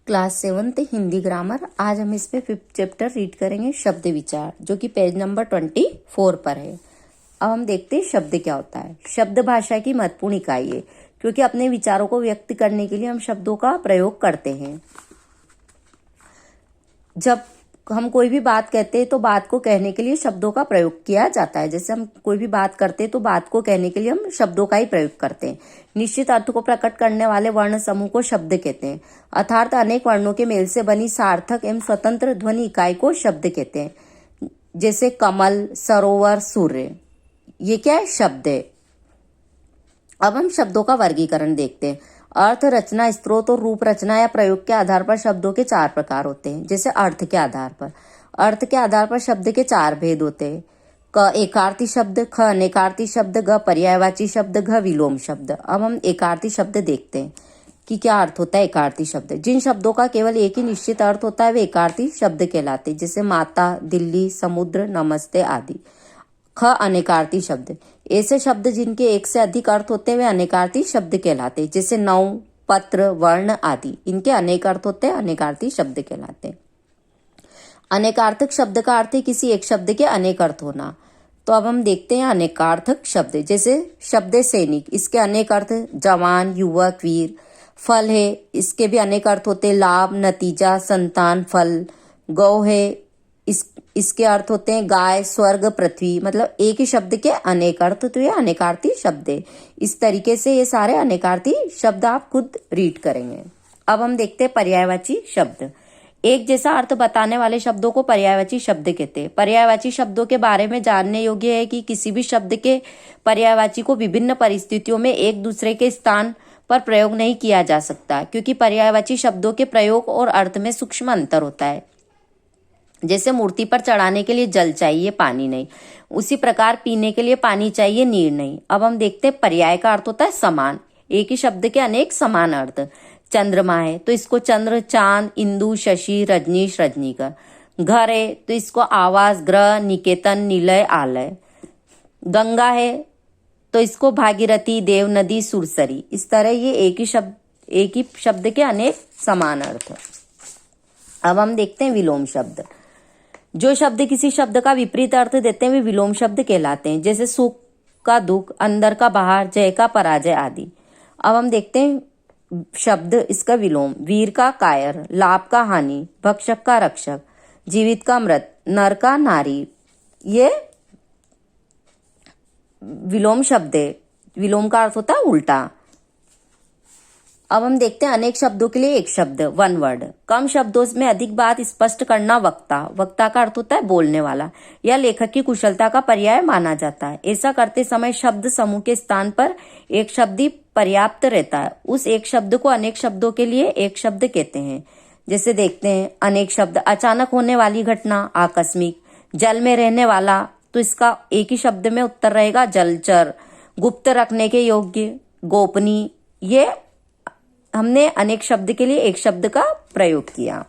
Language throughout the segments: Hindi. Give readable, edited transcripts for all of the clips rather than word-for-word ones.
Class 7th Hindi grammar. आज हम इस पे 5th चैप्टर रीड करेंगे, शब्द विचार, जो कि पेज नंबर 24 पर है। अब हम देखते हैं शब्द क्या होता है। शब्द भाषा की महत्वपूर्ण इकाई है, क्योंकि अपने विचारों को व्यक्त करने के लिए हम शब्दों का प्रयोग करते हैं। जब हम कोई भी बात कहते हैं तो बात को कहने के लिए शब्दों का प्रयोग किया जाता है। जैसे हम कोई भी बात करते हैं तो बात को कहने के लिए हम शब्दों का ही प्रयोग करते हैं। निश्चित अर्थ को प्रकट करने वाले वर्ण समूह को शब्द कहते हैं। अर्थात अनेक वर्णों के मेल से बनी सार्थक एवं स्वतंत्र ध्वनि इकाई को शब्द कहते हैं। जैसे कमल, सरोवर, सूर्य, ये क्या है? शब्द है। अब हम शब्दों का वर्गीकरण देखते हैं। अर्थ, रचना, स्त्रोत और रूप रचना या प्रयोग के आधार पर शब्दों के 4 प्रकार होते हैं। जैसे अर्थ के आधार पर, अर्थ के आधार पर शब्द के 4 भेद होते हैं। क एकार्थी शब्द, ख अनेकार्थी शब्द, ग पर्यायवाची शब्द, घ विलोम शब्द। अब हम एकार्थी शब्द देखते हैं कि क्या अर्थ होता है एकार्थी शब्द। जिन शब्दों का केवल एक ही निश्चित अर्थ होता है वे एकार्थी शब्द कहलाते हैं। जैसे माता, दिल्ली, समुद्र, नमस्ते आदि। ख अनेकार्थी शब्द, ऐसे शब्द जिनके एक से अधिक अर्थ होते हैं वे अनेकार्थी शब्द कहलाते हैं। जैसे नौ, पत्र, वर्ण आदि, इनके अनेक अर्थ होते हैं, अनेकार्थी शब्द कहलाते हैं। अनेकार्थक शब्द का अर्थ है किसी एक शब्द के अनेक अर्थ होना। तो अब हम देखते हैं अनेकार्थक शब्द। जैसे शब्द सैनिक, इसके अनेक अर्थ जवान, युवक, वीर। फल है, इसके भी अनेक अर्थ होते हैं, लाभ, नतीजा, संतान, फल। गौ है, इसके अर्थ होते हैं गाय, स्वर्ग, पृथ्वी। मतलब एक ही शब्द के अनेक अर्थ, तो ये अनेकार्थी शब्द है। इस तरीके से ये सारे अनेकार्थी शब्द आप खुद रीड करेंगे। अब हम देखते हैं पर्यायवाची शब्द। एक जैसा अर्थ बताने वाले शब्दों को पर्यायवाची शब्द कहते हैं। पर्यायवाची शब्दों के बारे में जानने योग्य है कि किसी भी शब्द के पर्यायवाची को विभिन्न परिस्थितियों में एक दूसरे के स्थान पर प्रयोग नहीं किया जा सकता, क्योंकि पर्यायवाची शब्दों के प्रयोग और अर्थ में सूक्ष्म अंतर होता है। जैसे मूर्ति पर चढ़ाने के लिए जल चाहिए, पानी नहीं, उसी प्रकार पीने के लिए पानी चाहिए, नीर नहीं। अब हम देखते हैं पर्याय का अर्थ होता है समान। एक ही शब्द के अनेक समान अर्थ। चंद्रमा है तो इसको चंद्र, चांद, इंदु, शशि, रजनीश, रजनीका। घर है तो इसको आवास, ग्रह, निकेतन, निलय, आलय। गंगा है तो इसको भागीरथी, देव, नदी, सुरसरी। इस तरह ये एक ही शब्द के अनेक समान अर्थ। अब हम देखते हैं विलोम शब्द। जो शब्द किसी शब्द का विपरीत अर्थ देते हैं वे विलोम शब्द कहलाते हैं। जैसे सुख का दुख, अंदर का बाहर, जय का पराजय आदि। अब हम देखते हैं शब्द इसका विलोम। वीर का कायर, लाभ का हानि, भक्षक का रक्षक, जीवित का मृत, नर का नारी। ये विलोम शब्द है। विलोम का अर्थ होता है उल्टा। अब हम देखते हैं अनेक शब्दों के लिए एक शब्द, वन वर्ड। कम शब्दों में अधिक बात स्पष्ट करना वक्ता। वक्ता का अर्थ होता है बोलने वाला या लेखक की कुशलता का पर्याय माना जाता है। ऐसा करते समय शब्द समूह के स्थान पर एक शब्द ही पर्याप्त रहता है। उस एक शब्द को अनेक शब्दों के लिए एक शब्द कहते हैं। जैसे देखते हैं अनेक शब्द। अचानक होने वाली घटना, आकस्मिक। जल में रहने वाला, तो इसका एक ही शब्द में उत्तर रहेगा जलचर। गुप्त रखने के योग्य, गोपनीय। ये हमने अनेक शब्द के लिए एक शब्द का प्रयोग किया।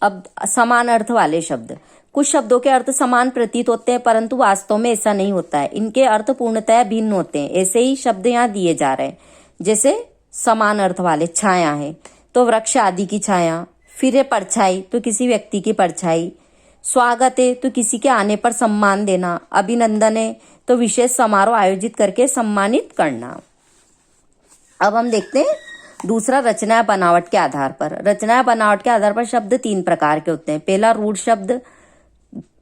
अब समान अर्थ वाले शब्द। कुछ शब्दों के अर्थ समान प्रतीत होते हैं, परंतु वास्तव में ऐसा नहीं होता है। इनके अर्थ पूर्णतः भिन्न होते हैं। ऐसे ही शब्द यहाँ दिए जा रहे हैं। जैसे समान अर्थ वाले, छाया है तो वृक्ष आदि की छाया। फिर है परछाई तो किसी व्यक्ति की परछाई। स्वागत है तो किसी के आने पर सम्मान देना। अभिनंदन है तो विशेष समारोह आयोजित करके सम्मानित करना। अब हम देखते हैं दूसरा, रचना या बनावट के आधार पर। रचना या बनावट के आधार पर शब्द 3 प्रकार के होते हैं। पहला रूढ़ शब्द,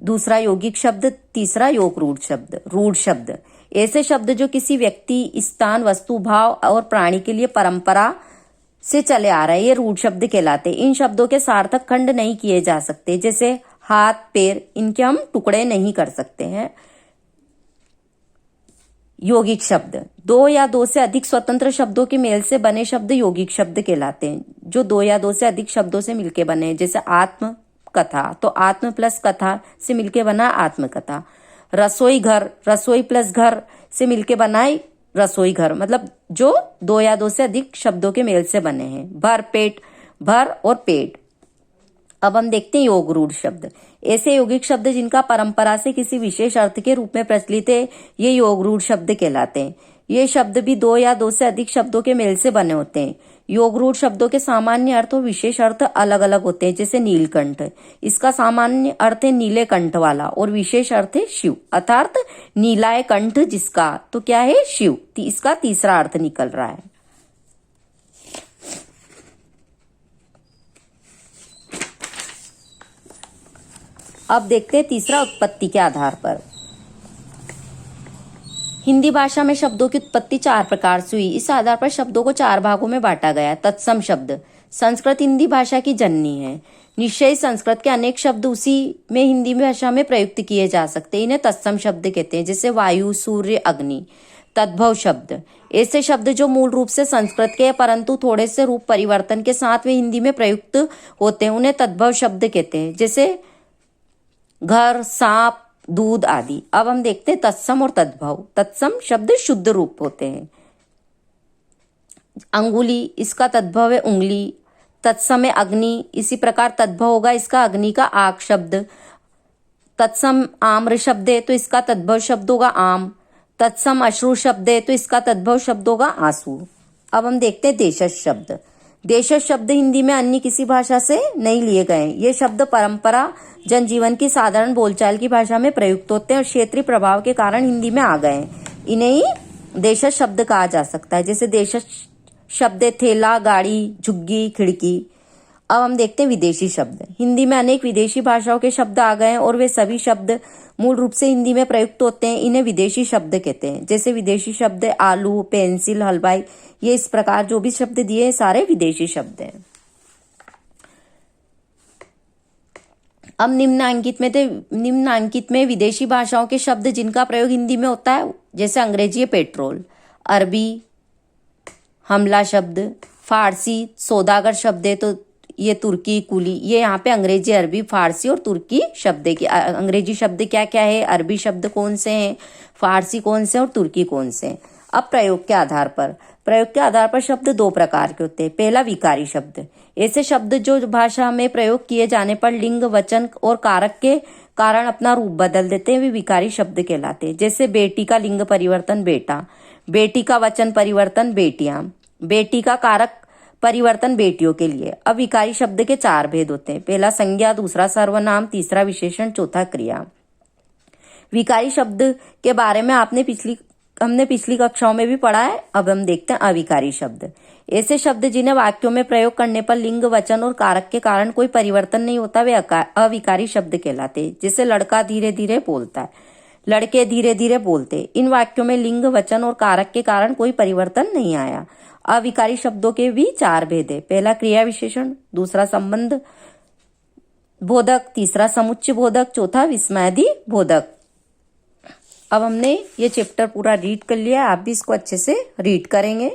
दूसरा यौगिक शब्द, तीसरा योग रूढ़ शब्द। रूढ़ शब्द ऐसे शब्द जो किसी व्यक्ति, स्थान, वस्तु, भाव और प्राणी के लिए परंपरा से चले आ रहे हैं, ये रूढ़ शब्द कहलाते हैं। इन शब्दों के सार्थक खंड नहीं किए जा सकते। जैसे हाथ, पैर, इनके हम टुकड़े नहीं कर सकते हैं। यौगिक शब्द, 2 या 2 से अधिक स्वतंत्र शब्दों के मेल से बने शब्द यौगिक शब्द कहलाते हैं। जो 2 या 2 से अधिक शब्दों से मिलके बने। जैसे आत्म कथा, तो आत्म प्लस कथा से मिलके बना आत्मकथा। रसोई घर, रसोई प्लस घर से मिलके बनाए रसोई घर। मतलब जो 2 या 2 से अधिक शब्दों के मेल से बने हैं। भर पेट, भर और पेट। अब हम देखते हैं योग रूढ़ शब्द। ऐसे यौगिक शब्द जिनका परंपरा से किसी विशेष अर्थ के रूप में प्रचलित है, ये योग रूढ़ शब्द कहलाते हैं। ये शब्द भी दो या दो से अधिक शब्दों के मेल से बने होते हैं। योग रूढ़ शब्दों के सामान्य अर्थ और विशेष अर्थ अलग अलग होते हैं। जैसे नीलकंठ, इसका सामान्य अर्थ है नीले कंठ वाला और विशेष अर्थ है शिव, अर्थात नीलाय कंठ जिसका, तो क्या है, शिव। इसका तीसरा अर्थ निकल रहा है। अब देखते हैं तीसरा, उत्पत्ति के आधार पर। हिंदी भाषा में शब्दों की उत्पत्ति 4 प्रकार से हुई। इस आधार पर शब्दों को 4 भागों में बांटा गया। तत्सम शब्द, संस्कृत हिंदी भाषा की जननी है। निश्चय संस्कृत के अनेक शब्द उसी में हिंदी भाषा में प्रयुक्त किए जा सकते हैं, इन्हें तत्सम शब्द कहते हैं। जैसे वायु, सूर्य, अग्नि। तद्भव शब्द, ऐसे शब्द जो मूल रूप से संस्कृत के परंतु थोड़े से रूप परिवर्तन के साथ वे हिंदी में प्रयुक्त होते हैं, उन्हें तद्भव शब्द कहते हैं। जैसे घर, सांप, दूध आदि। अब हम देखते हैं तत्सम और तद्भव। तत्सम शब्द शुद्ध रूप होते हैं। अंगुली, इसका तद्भव है उंगली। तत्सम है अग्नि, इसी प्रकार तद्भव होगा इसका अग्नि का आग शब्द। तत्सम आम्र शब्द है तो इसका तद्भव शब्द होगा आम। तत्सम अश्रु शब्द है तो इसका तद्भव शब्द होगा आंसू। अब हम देखते हैं देशज शब्द। देशज शब्द हिंदी में अन्य किसी भाषा से नहीं लिए गए। ये शब्द परंपरा, जनजीवन की साधारण बोलचाल की भाषा में प्रयुक्त होते हैं और क्षेत्रीय प्रभाव के कारण हिंदी में आ गए। इन्हें ही देशज शब्द कहा जा सकता है। जैसे देशज शब्द थैला, गाड़ी, झुग्गी, खिड़की। अब हम देखते हैं विदेशी शब्द। हिंदी में अनेक विदेशी भाषाओं के शब्द आ गए और वे सभी शब्द मूल रूप से हिंदी में प्रयुक्त होते हैं, इन्हें विदेशी शब्द कहते हैं। जैसे विदेशी शब्द आलू, पेंसिल, हलवाई। ये इस प्रकार जो भी शब्द दिए सारे विदेशी शब्द हैं। अब निम्नांकित में विदेशी भाषाओं के शब्द जिनका प्रयोग हिंदी में होता है, जैसे अंग्रेजी पेट्रोल, अरबी हमला शब्द, फारसी सौदागर शब्द है तो ये तुर्की कुली। ये यहाँ पे अंग्रेजी, अरबी, फारसी और तुर्की शब्द की अंग्रेजी शब्द क्या क्या है, अरबी शब्द कौन से हैं, फारसी कौन से और तुर्की कौन से हैं। अब प्रयोग के आधार पर शब्द 2 प्रकार के होते हैं। पहला, विकारी शब्द। ऐसे शब्द जो भाषा में प्रयोग किए जाने पर लिंग, वचन और कारक के कारण अपना रूप बदल देते हैं, वे विकारी शब्द कहलाते हैं। जैसे बेटी का लिंग परिवर्तन बेटा, बेटी का वचन परिवर्तन बेटियां, बेटी का कारक परिवर्तन बेटियों के लिए। अब विकारी शब्द के 4 भेद होते हैं। पहला संज्ञा, दूसरा सर्वनाम, तीसरा विशेषण, चौथा क्रिया। विकारी शब्द के बारे में हमने पिछली कक्षाओं में भी पढ़ा है। अब हम देखते हैं अविकारी शब्द। ऐसे शब्द जिन्हें वाक्यों में प्रयोग करने पर लिंग, वचन और कारक के कारण कोई परिवर्तन नहीं होता, वे अविकारी शब्द कहलाते हैं। जैसे लड़का धीरे धीरे बोलता है, लड़के धीरे धीरे बोलते। इन वाक्यों में लिंग, वचन और कारक के कारण कोई परिवर्तन नहीं आया। अविकारी शब्दों के भी 4 भेद है। पहला क्रिया विशेषण, दूसरा संबंध बोधक, तीसरा समुच्चय बोधक, चौथा विस्मयादि बोधक। अब हमने ये चैप्टर पूरा रीड कर लिया, आप भी इसको अच्छे से रीड करेंगे।